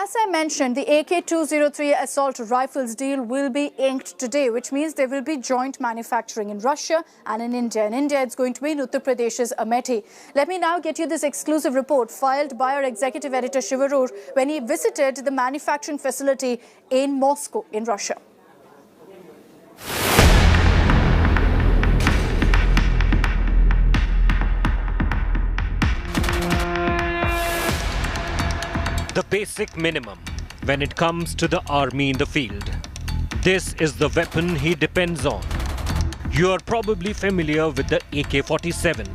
as I mentioned, the AK-203 assault rifles deal will be inked today, which means there will be joint manufacturing in Russia and in India. In India, it's going to be in Uttar Pradesh's Amethi. Let me now get you this exclusive report filed by our executive editor Shiv Arur when he visited the manufacturing facility in Moscow in Russia. The basic minimum when it comes to the army in the field. This is the weapon he depends on. You are probably familiar with the AK-47,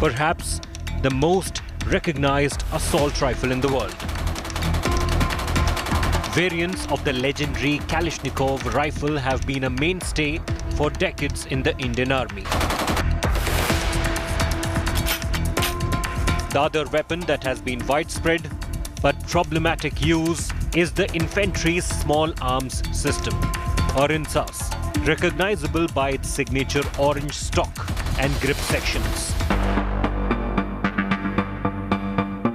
perhaps the most recognized assault rifle in the world. Variants of the legendary Kalashnikov rifle have been a mainstay for decades in the Indian Army. The other weapon that has been widespread but problematic use is the infantry's small arms system, or INSAS, recognizable by its signature orange stock and grip sections.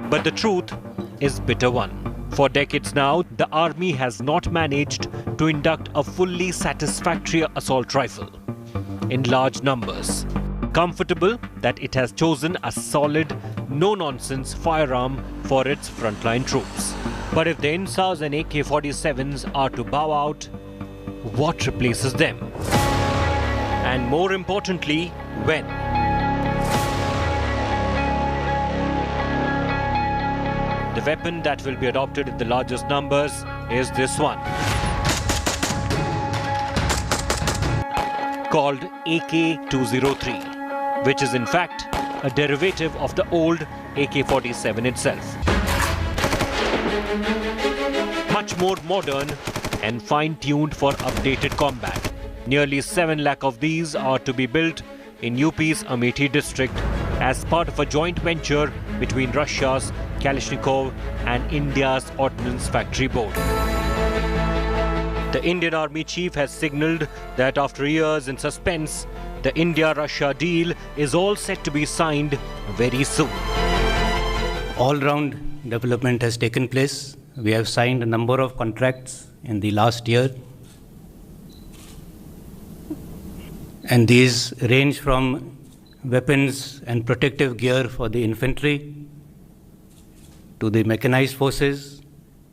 But the truth is bitter one. For decades now, the army has not managed to induct a fully satisfactory assault rifle in large numbers. Comfortable that it has chosen a solid, no-nonsense firearm for its frontline troops. But if the INSAS and AK-47s are to bow out, what replaces them? And more importantly, when? The weapon that will be adopted in the largest numbers is this one, called AK-203. Which is in fact a derivative of the old AK-47 itself. Much more modern and fine-tuned for updated combat. Nearly 7 lakh of these are to be built in UP's Amethi district as part of a joint venture between Russia's Kalashnikov and India's Ordnance Factory Board. The Indian Army chief has signalled that after years in suspense, the India-Russia deal is all set to be signed very soon. All-round development has taken place. We have signed a number of contracts in the last year. And these range from weapons and protective gear for the infantry, to the mechanized forces,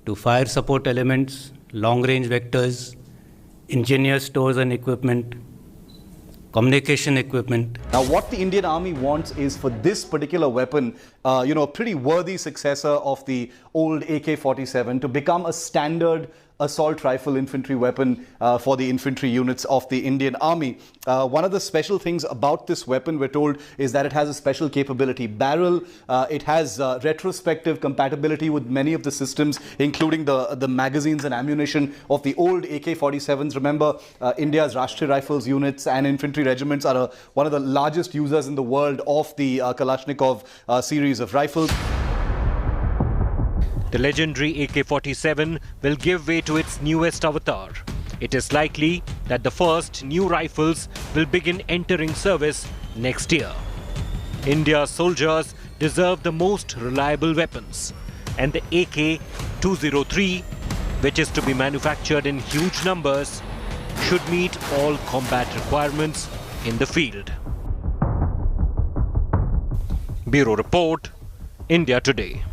to fire support elements, long-range vectors, engineer stores and equipment, communication equipment. Now, what the Indian Army wants is for this particular weapon, a pretty worthy successor of the old AK-47 to become a standard assault rifle infantry weapon for the infantry units of the Indian Army. One of the special things about this weapon, we're told, is that it has a special capability barrel. It has retrospective compatibility with many of the systems, including the magazines and ammunition of the old AK-47s. Remember, India's Rashtriya Rifles units and infantry regiments are one of the largest users in the world of the Kalashnikov series of rifles. The legendary AK-47 will give way to its newest avatar. It is likely that the first new rifles will begin entering service next year. India's soldiers deserve the most reliable weapons, and the AK-203, which is to be manufactured in huge numbers, should meet all combat requirements in the field. Bureau Report, India Today.